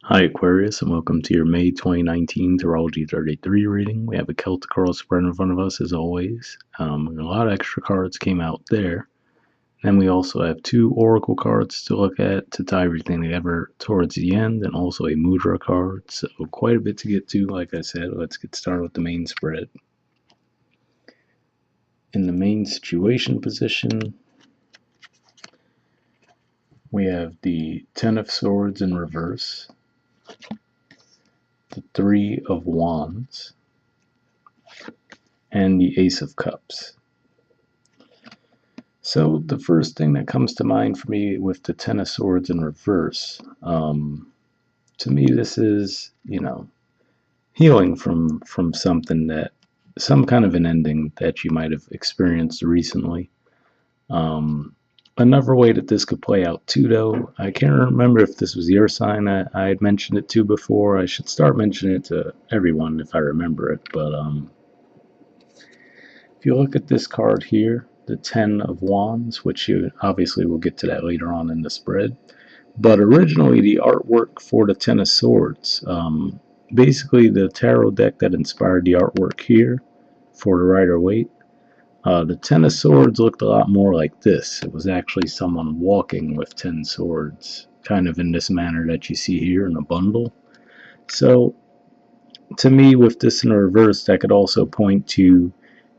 Hi Aquarius, and welcome to your May 2019 Astrology 33 reading. We have a Celtic Cross spread in front of us as always. A lot of extra cards came out there. Then we also have two Oracle cards to look at to tie everything together towards the end, and also a Mudra card. So quite a bit to get to. Like I said, let's get started with the main spread. In the main situation position, we have the Ten of Swords in reverse, the Three of Wands, and the Ace of Cups. So the first thing that comes to mind for me with the Ten of Swords in reverse, to me this is, healing from something some kind of an ending that you might have experienced recently. Another way that this could play out too, though, I can't remember if this was your sign I had mentioned it to before. I should start mentioning it to everyone if I remember it, but if you look at this card here, the Ten of Wands, which you obviously will get to that later on in the spread, but originally the artwork for the Ten of Swords, basically the tarot deck that inspired the artwork here for the Rider-Waite, the Ten of Swords looked a lot more like this. It was actually someone walking with 10 swords, kind of in this manner that you see here in a bundle. So, to me, with this in reverse, that could also point to,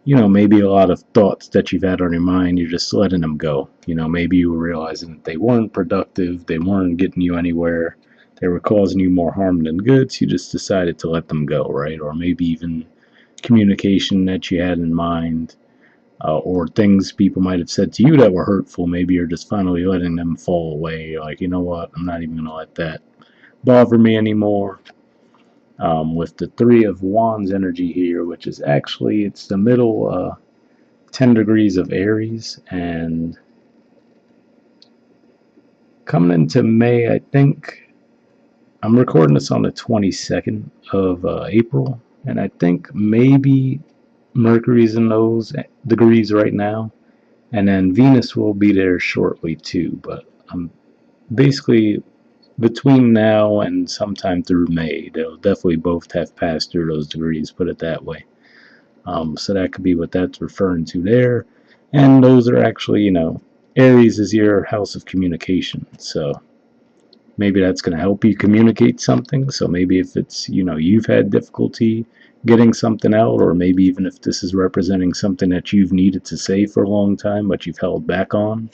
maybe a lot of thoughts that you've had on your mind, you're just letting them go. Maybe you were realizing that they weren't productive, they weren't getting you anywhere, they were causing you more harm than good, so you just decided to let them go, right? Or maybe even communication that you had in mind, or things people might have said to you that were hurtful. Maybe you're just finally letting them fall away. Like, you know what, I'm not even going to let that bother me anymore. With the Three of Wands energy here, which is actually, it's the middle 10 degrees of Aries, and coming into May, I think, I'm recording this on the 22nd of April, and I think maybe Mercury's in those degrees right now, and then Venus will be there shortly too, but I'm basically between now and sometime through May, they'll definitely both have passed through those degrees, put it that way. So that could be what that's referring to there. And those are actually, Aries is your house of communication. So maybe that's going to help you communicate something. So maybe if it's, you've had difficulty getting something out, or maybe even if this is representing something that you've needed to say for a long time, but you've held back on,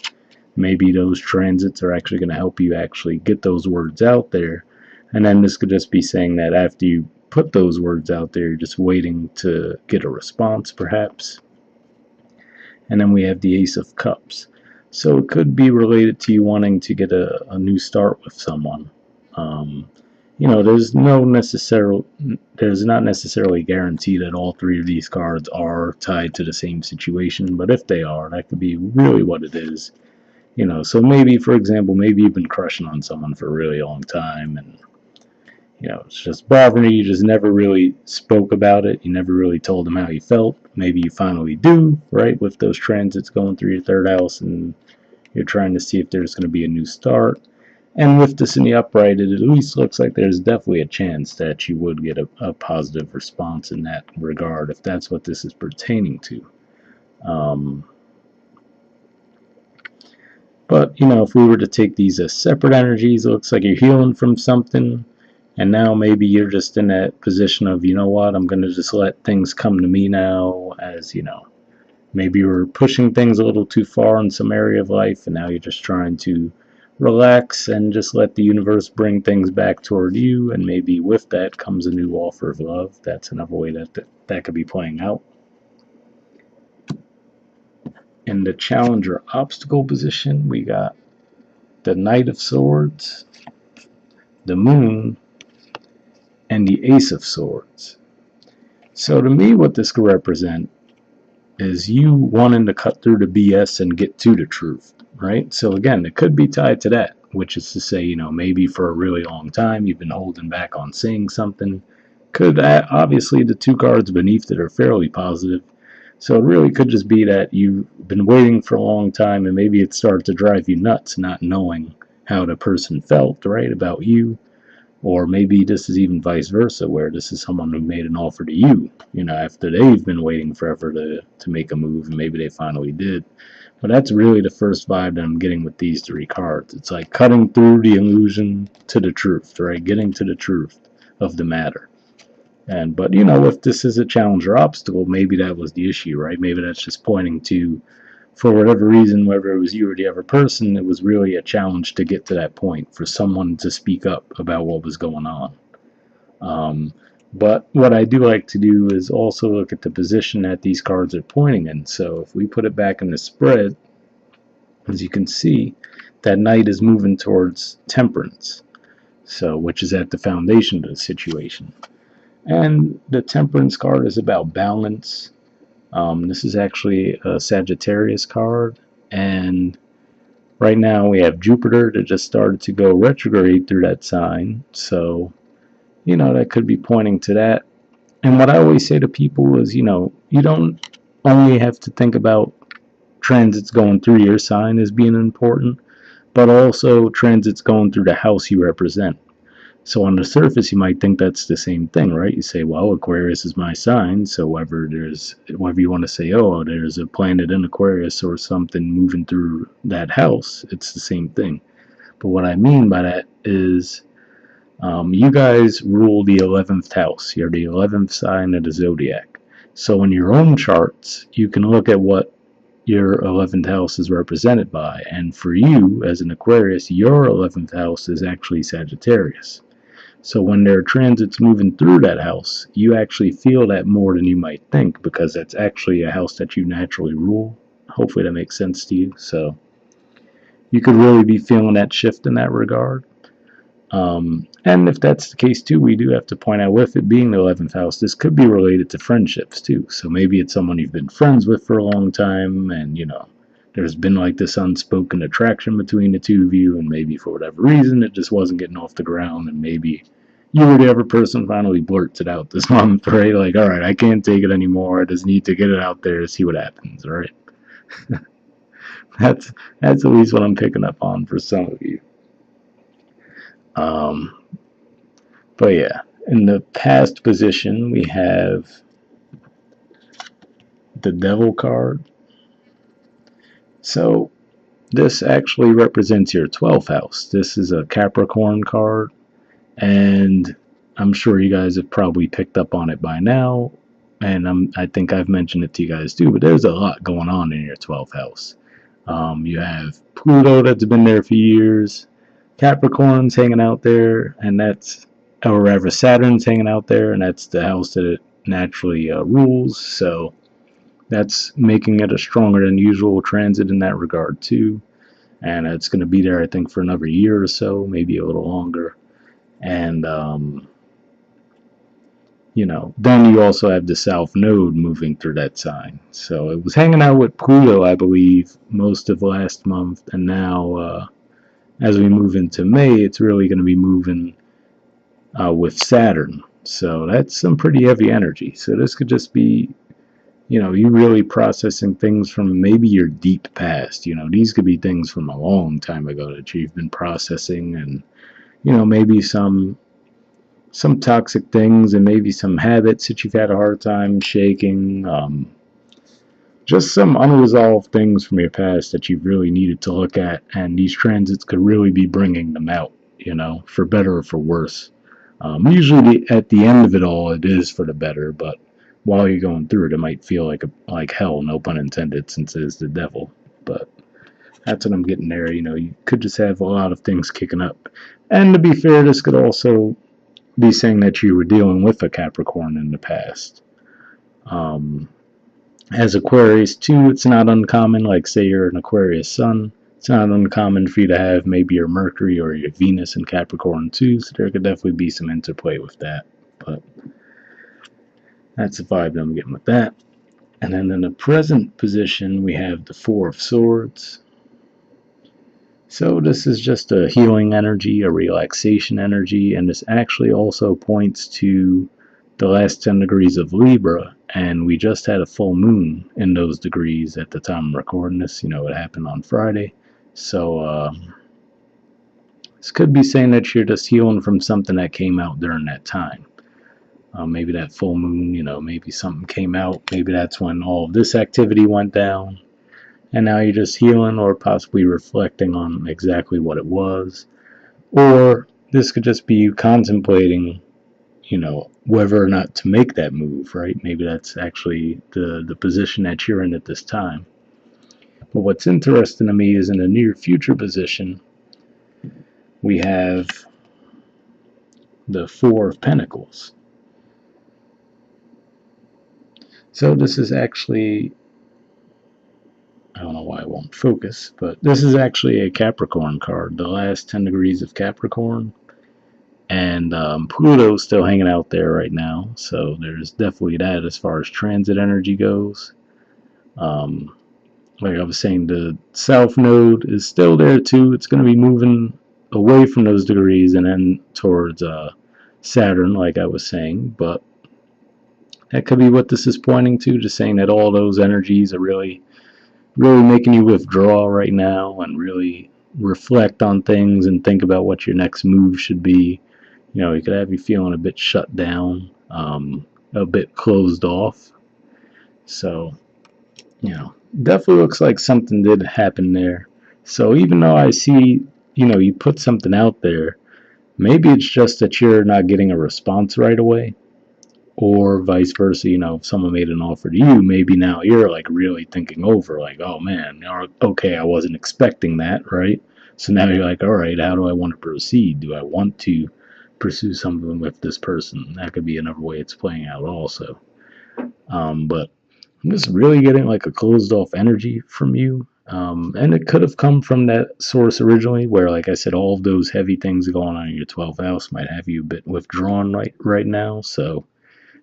maybe those transits are actually going to help you actually get those words out there. And then this could just be saying that after you put those words out there, you're just waiting to get a response, perhaps. And then we have the Ace of Cups. So it could be related to you wanting to get a new start with someone. There's not necessarily a guarantee that all three of these cards are tied to the same situation, but if they are, that could be really what it is. So maybe, for example, maybe you've been crushing on someone for a really long time, and it's just bothering you. You just never really spoke about it. You never really told them how you felt. Maybe you finally do, right, with those transits going through your third house, and you're trying to see if there's going to be a new start. And with this in the upright, it at least looks like there's definitely a chance that you would get a positive response in that regard, if that's what this is pertaining to. But, if we were to take these as separate energies, it looks like you're healing from something, and now maybe you're just in that position of, you know what, I'm going to just let things come to me now, as, maybe you were pushing things a little too far in some area of life, and now you're just trying to relax and just let the universe bring things back toward you, and maybe with that comes a new offer of love. That's another way that could be playing out. In the challenger obstacle position, we got the Knight of Swords, the Moon, and the Ace of Swords. So to me, what this could represent is you wanting to cut through the BS and get to the truth, right? So again, it could be tied to that, which is to say, maybe for a really long time you've been holding back on saying something. Could obviously the two cards beneath it are fairly positive. So it really could just be that you've been waiting for a long time, and maybe it started to drive you nuts not knowing how the person felt, right, about you. Or maybe this is even vice versa, where this is someone who made an offer to you, after they've been waiting forever to make a move, and maybe they finally did. But that's really the first vibe that I'm getting with these three cards. It's like cutting through the illusion to the truth, right? Getting to the truth of the matter. But if this is a challenge or obstacle, maybe that was the issue, right? Maybe that's just pointing to, for whatever reason, whether it was you or the other person, it was really a challenge to get to that point, for someone to speak up about what was going on. But what I do like to do is also look at the position that these cards are pointing in. So if we put it back in the spread, as you can see, that knight is moving towards temperance, so which is at the foundation of the situation. And the temperance card is about balance. This is actually a Sagittarius card, and right now we have Jupiter that just started to go retrograde through that sign, so that could be pointing to that. And what I always say to people is, you don't only have to think about transits going through your sign as being important, but also transits going through the house you represent. So on the surface, you might think that's the same thing, right? You say, well, Aquarius is my sign, so whether you want to say, oh, there's a planet in Aquarius or something moving through that house, it's the same thing. But what I mean by that is, you guys rule the 11th house. You're the 11th sign of the zodiac. So in your own charts, you can look at what your 11th house is represented by. And for you, as an Aquarius, your 11th house is actually Sagittarius. So when there are transits moving through that house, you actually feel that more than you might think, because that's actually a house that you naturally rule. Hopefully that makes sense to you. So you could really be feeling that shift in that regard. And if that's the case too, we do have to point out, with it being the 11th house, this could be related to friendships too. So maybe it's someone you've been friends with for a long time, and there's been like this unspoken attraction between the two of you, and maybe for whatever reason it just wasn't getting off the ground, and maybe you or the other person finally blurts it out this month, right? Like, all right, I can't take it anymore. I just need to get it out there to see what happens, right? That's at least what I'm picking up on for some of you. But yeah, in the past position, we have the Devil card. So this actually represents your 12th house. This is a Capricorn card, and I'm sure you guys have probably picked up on it by now, and I think I've mentioned it to you guys too, but there's a lot going on in your 12th house. You have Pluto that's been there for years, Capricorn's hanging out there, and or rather Saturn's hanging out there, and that's the house that it naturally rules, so that's making it a stronger than usual transit in that regard too. And it's going to be there, I think, for another year or so, maybe a little longer. And then you also have the South Node moving through that sign. So it was hanging out with Pluto, I believe, most of last month, and now as we move into May, it's really going to be moving with Saturn. So that's some pretty heavy energy. So this could just be, you really processing things from maybe your deep past. These could be things from a long time ago that you've been processing, and maybe some toxic things, and maybe some habits that you've had a hard time shaking. Just some unresolved things from your past that you've really needed to look at, and these transits could really be bringing them out, for better or for worse. Usually at the end of it all, it is for the better, but while you're going through it, it might feel like hell, no pun intended, since it is the devil. But that's what I'm getting there. You could just have a lot of things kicking up. And to be fair, this could also be saying that you were dealing with a Capricorn in the past. As Aquarius too, it's not uncommon, like say you're an Aquarius sun, it's not uncommon for you to have maybe your Mercury or your Venus in Capricorn too, so there could definitely be some interplay with that. But that's the vibe that I'm getting with that. And then in the present position, we have the Four of Swords. So this is just a healing energy, a relaxation energy, and this actually also points to the last 10 degrees of Libra, and we just had a full moon in those degrees at the time I'm recording this. It happened on Friday. So This could be saying that you're just healing from something that came out during that time. Maybe that full moon, maybe something came out. Maybe that's when all of this activity went down. And now you're just healing or possibly reflecting on exactly what it was. Or this could just be you contemplating, whether or not to make that move, right? Maybe that's actually the position that you're in at this time. But what's interesting to me is in the near future position, we have the Four of Pentacles. So this is actually, I don't know why it won't focus, but this is actually a Capricorn card, the last 10 degrees of Capricorn. And Pluto's still hanging out there right now, so there's definitely that as far as transit energy goes. Like I was saying, the South Node is still there too. It's going to be moving away from those degrees and then towards Saturn, like I was saying. But that could be what this is pointing to, just saying that all those energies are really making you withdraw right now and really reflect on things and think about what your next move should be. It could have you feeling a bit shut down, a bit closed off. So, definitely looks like something did happen there. So even though I see, you put something out there, maybe it's just that you're not getting a response right away. Or vice versa, if someone made an offer to you, maybe now you're like really thinking over, like, oh man, okay, I wasn't expecting that, right? So now you're like, all right, how do I want to proceed? Do I want to pursue something with this person? That could be another way it's playing out also. But I'm just really getting like a closed off energy from you. And it could have come from that source originally, where, like I said, all of those heavy things going on in your 12th house might have you a bit withdrawn right now. So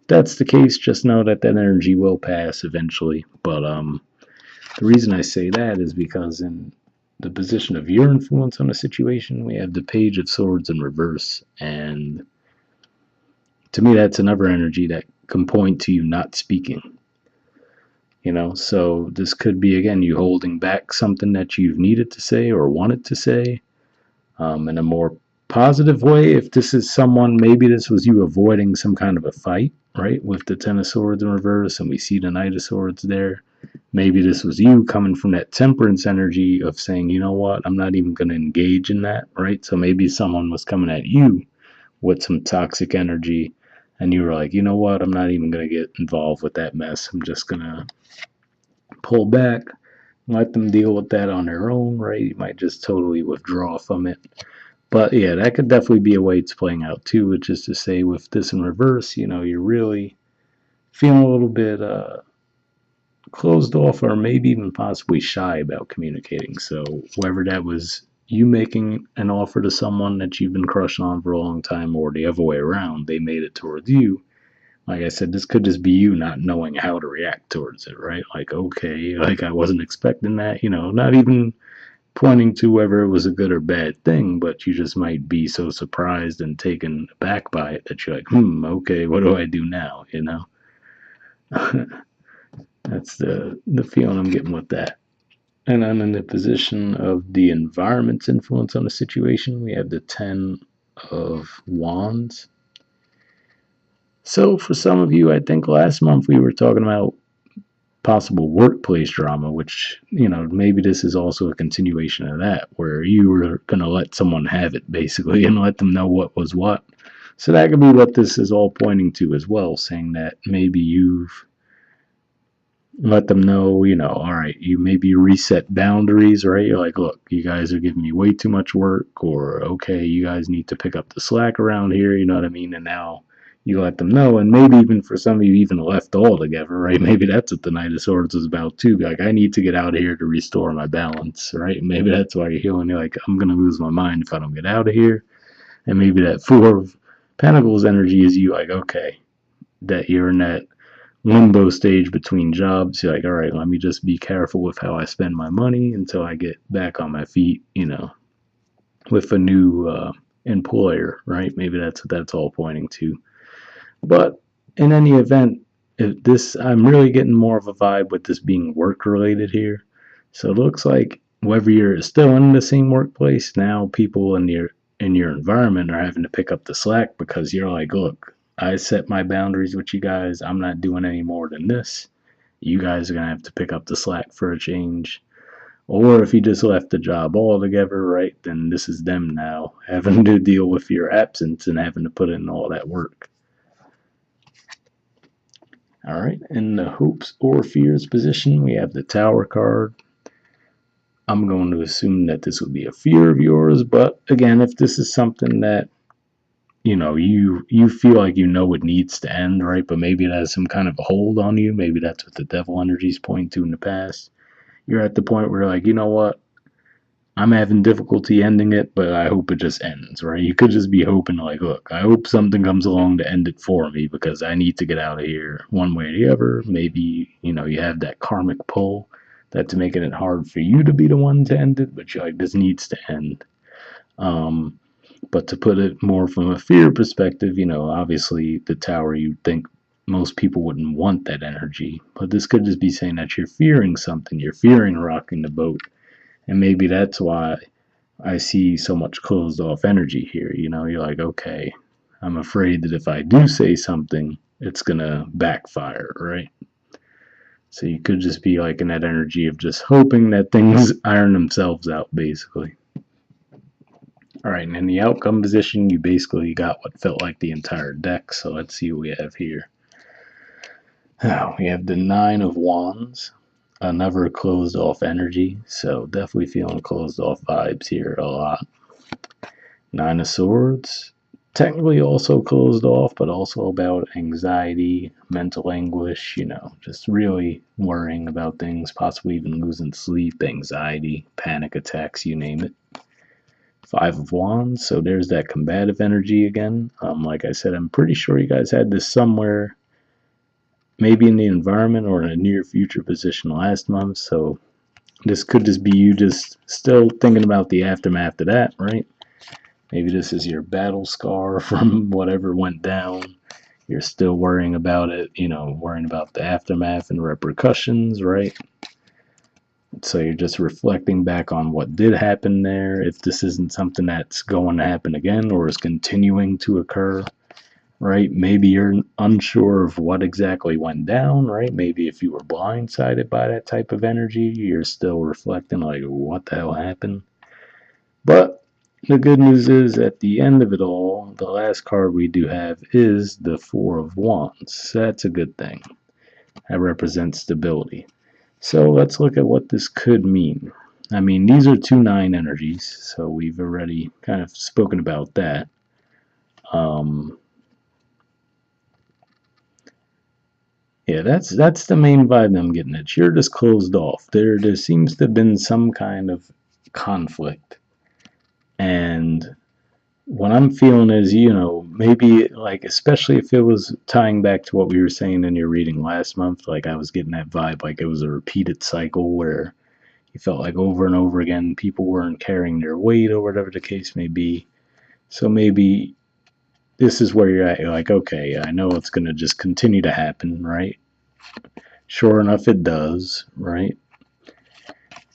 that's the case, just know that energy will pass eventually. But the reason I say that is because in the position of your influence on a situation, we have the Page of Swords in reverse. And to me, that's another energy that can point to you not speaking. So this could be, again, you holding back something that you've needed to say or wanted to say in a more positive way. If this is someone, maybe this was you avoiding some kind of a fight, right, with the Ten of Swords in reverse, and we see the Knight of Swords there. Maybe this was you coming from that temperance energy of saying, you know what, I'm not even going to engage in that, right? So maybe someone was coming at you with some toxic energy, and you were like, you know what, I'm not even going to get involved with that mess. I'm just going to pull back, let them deal with that on their own, right? You might just totally withdraw from it. But yeah, that could definitely be a way it's playing out too, which is to say with this in reverse, you're really feeling a little bit closed off or maybe even possibly shy about communicating. So whether that was you making an offer to someone that you've been crushing on for a long time or the other way around, they made it towards you. Like I said, this could just be you not knowing how to react towards it, right? Like, okay, like I wasn't expecting that, not even pointing to whether it was a good or bad thing, but you just might be so surprised and taken aback by it that you're like, okay, what do I do now, That's the feeling I'm getting with that. And then in the position of the environment's influence on the situation, we have the 10 of Wands. So for some of you, I think last month we were talking about possible workplace drama, which, maybe this is also a continuation of that, where you were going to let someone have it, basically, and let them know what was what. So that could be what this is all pointing to as well, saying that maybe you've let them know, all right, you maybe reset boundaries, right? You're like, look, you guys are giving me way too much work, or okay, you guys need to pick up the slack around here, you know what I mean? And now you let them know, and maybe even for some of you, even left altogether, right? Maybe that's what the Knight of Swords is about too. Like, I need to get out of here to restore my balance, right? Maybe that's why you're healing. You're like, I'm gonna lose my mind if I don't get out of here. And maybe that Four of Pentacles energy is you like, okay, that you're in that limbo stage between jobs. You're like, all right, let me just be careful with how I spend my money until I get back on my feet, with a new employer, right? Maybe that's what that's all pointing to. But in any event, I'm really getting more of a vibe with this being work related here. So it looks like whether you're still in the same workplace, now people in in your environment are having to pick up the slack because you're like, look, I set my boundaries with you guys. I'm not doing any more than this. You guys are going to have to pick up the slack for a change. Or if you just left the job altogether, right, then this is them now having to deal with your absence and having to put in all that work. All right, in the hopes or fears position, we have the Tower card. I'm going to assume that this would be a fear of yours, but again, if this is something that you feel like it needs to end, right, but maybe it has some kind of a hold on you, maybe that's what the devil energies point to in the past. You're at the point where you're like, you know what, I'm having difficulty ending it, but I hope it just ends, right? You could just be hoping, like, look, I hope something comes along to end it for me because I need to get out of here one way or the other. Maybe, you have that karmic pull that's making it hard for you to be the one to end it, but you're like, this needs to end. But to put it more from a fear perspective, obviously the Tower, you'd think most people wouldn't want that energy, but this could just be saying that you're fearing something, you're fearing rocking the boat. And maybe that's why I see so much closed off energy here. You're like, okay, I'm afraid that if I do say something, it's going to backfire, right? So you could just be like in that energy of just hoping that things iron themselves out, basically. All right, and in the outcome position, you basically got what felt like the entire deck. So let's see what we have here. We have the Nine of Wands. Another closed off energy, so definitely feeling closed off vibes here a lot. Nine of Swords, technically also closed off, but also about anxiety, mental anguish, just really worrying about things, possibly even losing sleep, anxiety, panic attacks, you name it. Five of Wands, so there's that combative energy again. Like I said, I'm pretty sure you guys had this somewhere, maybe in the environment or in a near future position last month, so this could just be you just still thinking about the aftermath of that, right? Maybe this is your battle scar from whatever went down. You're still worrying about it, worrying about the aftermath and repercussions, right? So you're just reflecting back on what did happen there, if this isn't something that's going to happen again or is continuing to occur. Right? Maybe you're unsure of what exactly went down, right? Maybe if you were blindsided by that type of energy, you're still reflecting like, what the hell happened? But the good news is at the end of it all, the last card we do have is the Four of Wands. So that's a good thing. That represents stability. So let's look at what this could mean. I mean, these are 2-9 energies, so we've already kind of spoken about that. Yeah, that's the main vibe I'm getting at. You're just closed off. There seems to have been some kind of conflict. And what I'm feeling is, maybe like, especially if it was tying back to what we were saying in your reading last month, like I was getting that vibe, like it was a repeated cycle where you felt like over and over again people weren't carrying their weight or whatever the case may be. So maybe this is where you're at. You're like, okay, I know it's going to just continue to happen, right? Sure enough, it does, right?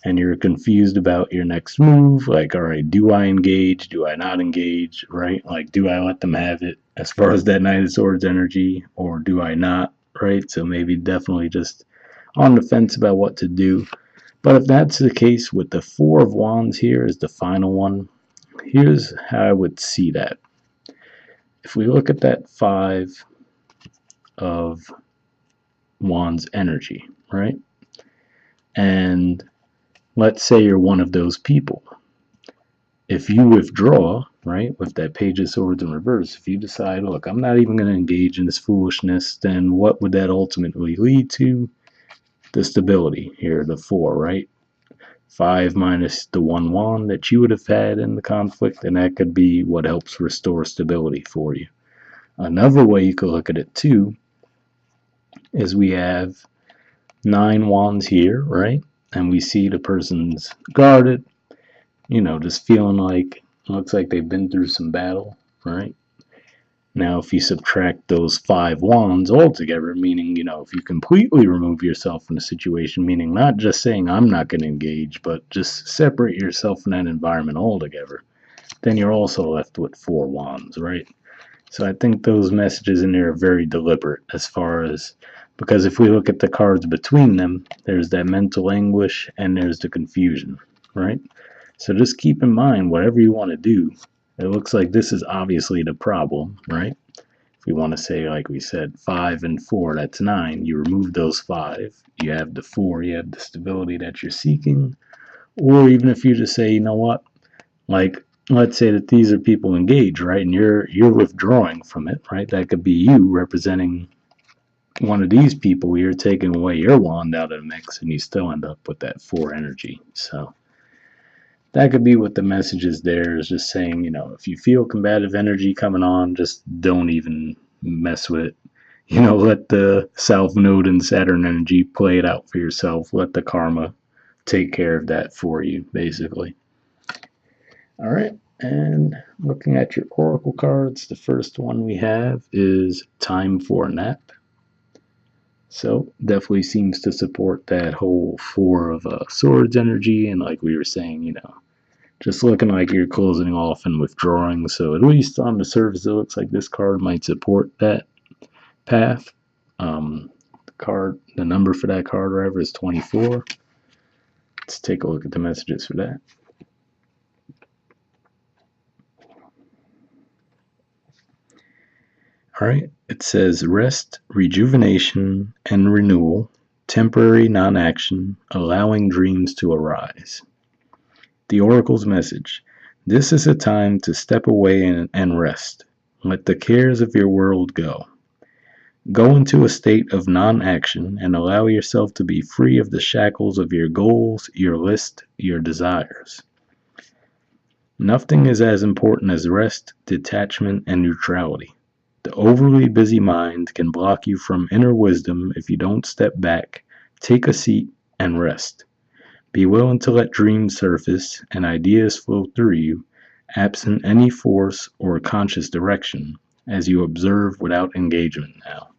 And you're confused about your next move. Like, all right, do I engage? Do I not engage? Right? Like, do I let them have it as far as that Knight of Swords energy, or do I not? Right? So maybe definitely just on the fence about what to do. But if that's the case with the Four of Wands here is the final one, here's how I would see that. If we look at that Five of Wands energy, right? And let's say you're one of those people. If you withdraw, right, with that Page of Swords in reverse, if you decide, look, I'm not even going to engage in this foolishness, then what would that ultimately lead to? The stability here, the 4, right? 5 minus the 1 wand that you would have had in the conflict, and that could be what helps restore stability for you. Another way you could look at it too is we have 9 wands here, right? And we see the person's guarded, just feeling like, looks like they've been through some battle, right? Now, if you subtract those 5 wands altogether, meaning, if you completely remove yourself from the situation, meaning not just saying I'm not going to engage, but just separate yourself from that environment altogether, then you're also left with 4 wands, right? So I think those messages in there are very deliberate as far as, because if we look at the cards between them, there's that mental anguish and there's the confusion, right? So just keep in mind, whatever you want to do, it looks like this is obviously the problem, right? If we want to say, like we said, 5 and 4, that's 9. You remove those 5. You have the 4. You have the stability that you're seeking. Or even if you just say, you know what, like, let's say that these are people engaged, right? And you're withdrawing from it, right? That could be you representing one of these people. You're taking away your wand out of the mix, and you still end up with that 4 energy. So that could be what the message is there, is just saying, you know, if you feel combative energy coming on, just don't even mess with it. You know, let the South Node and Saturn energy play it out for yourself. Let the karma take care of that for you, basically. All right, and looking at your oracle cards, the first one we have is Time for a Nap. So definitely seems to support that whole 4 of swords energy, and like we were saying, you know, just looking like you're closing off and withdrawing. So at least on the surface, it looks like this card might support that path. The number for that card, rather, is 24. Let's take a look at the messages for that. All right, it says rest, rejuvenation, and renewal, temporary non-action, allowing dreams to arise. The Oracle's message: this is a time to step away and rest. Let the cares of your world go. Go into a state of non-action and allow yourself to be free of the shackles of your goals, your list, your desires. Nothing is as important as rest, detachment, and neutrality. The overly busy mind can block you from inner wisdom if you don't step back, take a seat, and rest. Be willing to let dreams surface and ideas flow through you, absent any force or conscious direction, as you observe without engagement now.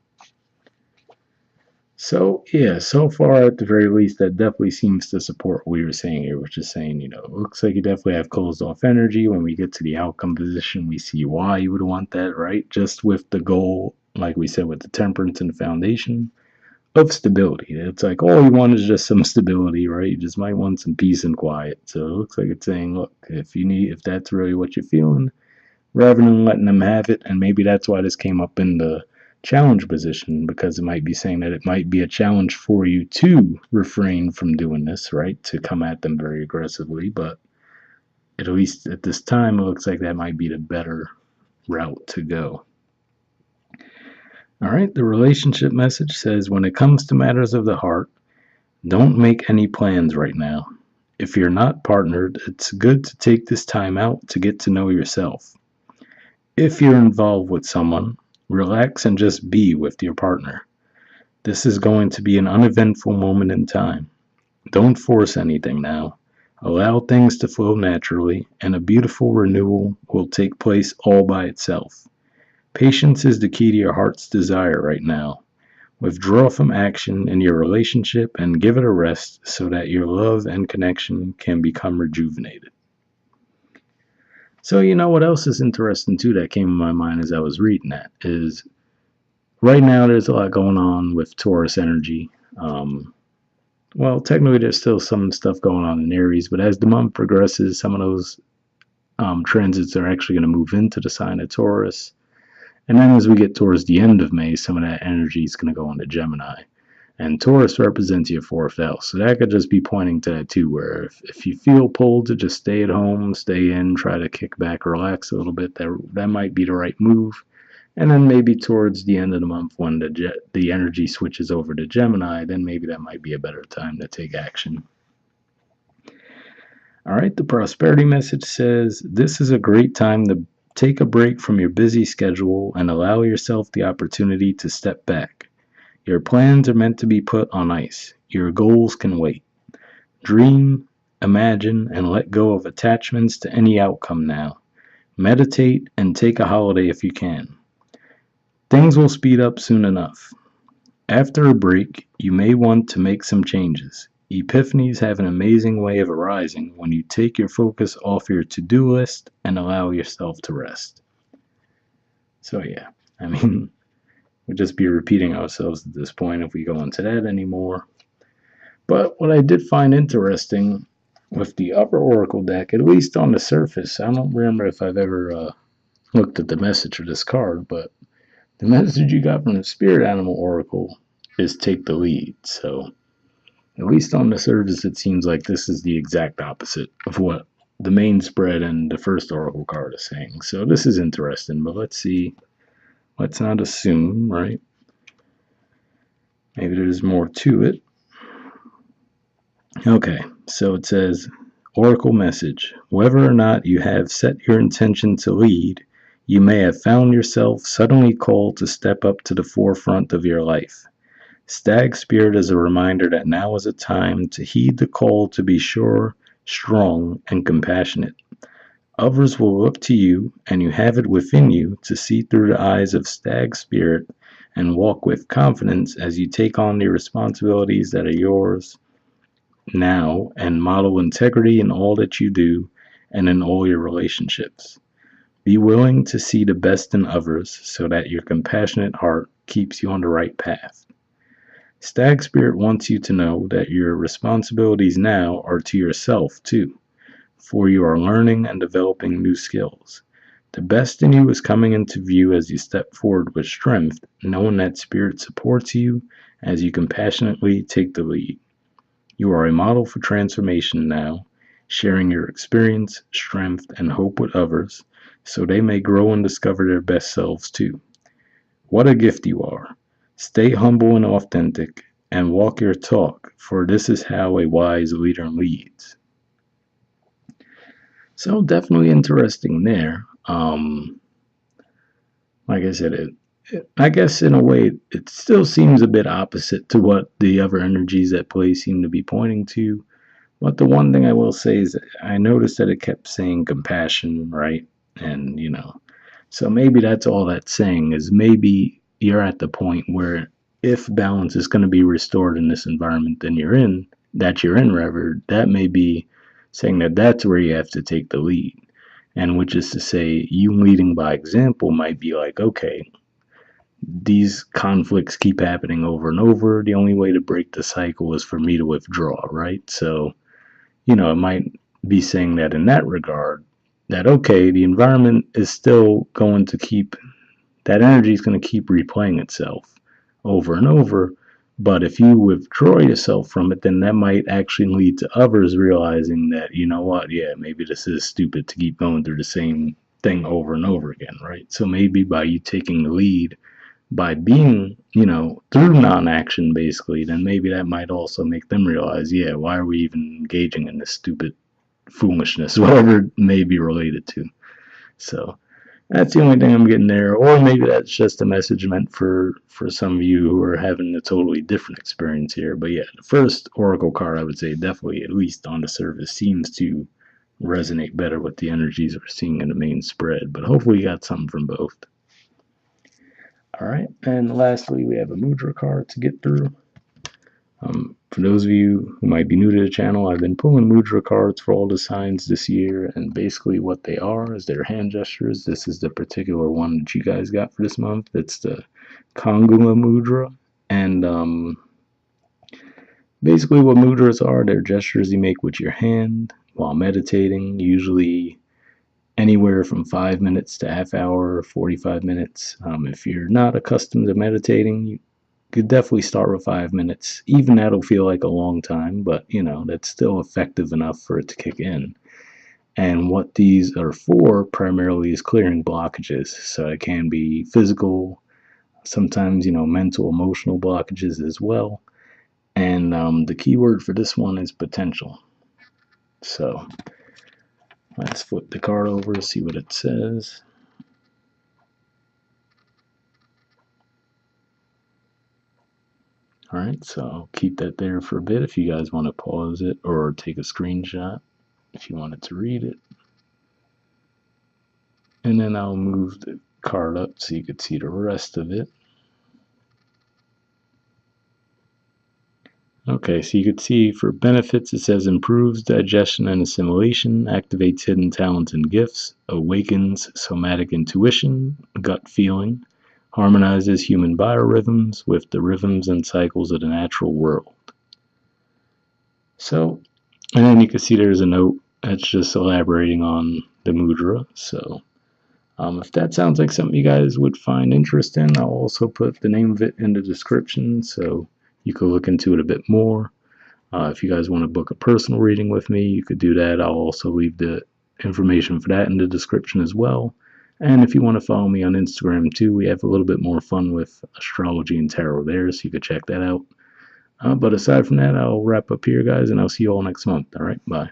So, yeah, so far at the very least, that definitely seems to support what we were saying here, which is saying, you know, it looks like you definitely have closed off energy. When we get to the outcome position, we see why you would want that, right? Just with the goal, like we said, with the temperance and the foundation of stability. It's like all you want is just some stability, right? You just might want some peace and quiet. So it looks like it's saying, look, if that's really what you're feeling, rather than letting them have it, and maybe that's why this came up in the challenge position, because it might be saying that it might be a challenge for you to refrain from doing this, right? To come at them very aggressively, but at least at this time, it looks like that might be the better route to go. All right, the relationship message says, when it comes to matters of the heart, don't make any plans right now. If you're not partnered, it's good to take this time out to get to know yourself. If you're involved with someone, relax and just be with your partner. This is going to be an uneventful moment in time. Don't force anything now. Allow things to flow naturally, and a beautiful renewal will take place all by itself. Patience is the key to your heart's desire right now. Withdraw from action in your relationship and give it a rest so that your love and connection can become rejuvenated. So, you know what else is interesting too that came in my mind as I was reading that is, right now there's a lot going on with Taurus energy. Well, technically there's still some stuff going on in Aries, but as the month progresses, some of those transits are actually going to move into the sign of Taurus. And then as we get towards the end of May, some of that energy is going to go into Gemini. And Taurus represents your 4th house. So that could just be pointing to that too, where if you feel pulled to just stay at home, stay in, try to kick back, relax a little bit, that might be the right move. And then maybe towards the end of the month, when the energy switches over to Gemini, then maybe that might be a better time to take action. All right, the prosperity message says, this is a great time to take a break from your busy schedule and allow yourself the opportunity to step back. Your plans are meant to be put on ice. Your goals can wait. Dream, imagine, and let go of attachments to any outcome now. Meditate and take a holiday if you can. Things will speed up soon enough. After a break, you may want to make some changes, Epiphanies have an amazing way of arising when you take your focus off your to-do list and allow yourself to rest. So yeah, I mean, we'd just be repeating ourselves at this point if we go into that anymore. But what I did find interesting with the upper oracle deck, at least on the surface, I don't remember if I've ever looked at the message of this card, but the message you got from the spirit animal oracle is take the lead. So at least on the surface, it seems like this is the exact opposite of what the main spread and the first oracle card is saying. So this is interesting, but let's see. Let's not assume, right? Maybe there's more to it. Okay, so it says, Oracle message. Whether or not you have set your intention to lead, you may have found yourself suddenly called to step up to the forefront of your life. Stag Spirit is a reminder that now is a time to heed the call to be sure, strong, and compassionate. Others will look to you, and you have it within you to see through the eyes of Stag Spirit and walk with confidence as you take on the responsibilities that are yours now and model integrity in all that you do and in all your relationships. Be willing to see the best in others so that your compassionate heart keeps you on the right path. Stag Spirit wants you to know that your responsibilities now are to yourself too, for you are learning and developing new skills. The best in you is coming into view as you step forward with strength, knowing that Spirit supports you as you compassionately take the lead. You are a model for transformation now, sharing your experience, strength, and hope with others so they may grow and discover their best selves too. What a gift you are. Stay humble and authentic and walk your talk, for this is how a wise leader leads. So definitely interesting there. Like I said, I guess in a way it still seems a bit opposite to what the other energies at play seem to be pointing to. But the one thing I will say is that I noticed that it kept saying compassion, right? And so maybe that's all that's saying is maybe you're at the point where if balance is going to be restored in this environment that you're in rather, that may be saying that that's where you have to take the lead. And which is to say, you leading by example might be like, okay, these conflicts keep happening over and over. The only way to break the cycle is for me to withdraw, right? So, it might be saying that in that regard, that okay, the environment is still going to keep, that energy is going to keep replaying itself over and over. But if you withdraw yourself from it, then that might actually lead to others realizing that, you know what, yeah, maybe this is stupid to keep going through the same thing over and over again, right? So maybe by you taking the lead, by being, through non-action basically, then maybe that might also make them realize, yeah, why are we even engaging in this stupid foolishness, whatever it may be related to. So that's the only thing I'm getting there. Or maybe that's just a message meant for some of you who are having a totally different experience here. But yeah, the first oracle card, I would say definitely, at least on the surface, seems to resonate better with the energies we're seeing in the main spread. But hopefully you got something from both. All right, and lastly, we have a Mudra card to get through. For those of you who might be new to the channel, I've been pulling Mudra cards for all the signs this year, and basically what they are is their hand gestures. This is the particular one that you guys got for this month. It's the Kangula Mudra, and basically what mudras are, they're gestures you make with your hand while meditating, usually anywhere from 5 minutes to half hour, 45 minutes. If you're not accustomed to meditating, you could definitely start with 5 minutes. Even that'll feel like a long time, but that's still effective enough for it to kick in. And what these are for primarily is clearing blockages. So it can be physical, sometimes mental, emotional blockages as well. And the key word for this one is potential. So let's flip the card over, see what it says. Alright, so I'll keep that there for a bit if you guys want to pause it or take a screenshot if you wanted to read it. And then I'll move the card up so you could see the rest of it. Okay, so you could see for benefits, it says improves digestion and assimilation, activates hidden talents and gifts, awakens somatic intuition, gut feeling, harmonizes human biorhythms with the rhythms and cycles of the natural world. So, and then you can see there's a note that's just elaborating on the mudra. So, if that sounds like something you guys would find interest in, I'll also put the name of it in the description so you can look into it a bit more. If you guys want to book a personal reading with me, you could do that. I'll also leave the information for that in the description as well. And if you want to follow me on Instagram too, we have a little bit more fun with astrology and tarot there, so you could check that out. But aside from that, I'll wrap up here, guys, and I'll see you all next month. All right, bye.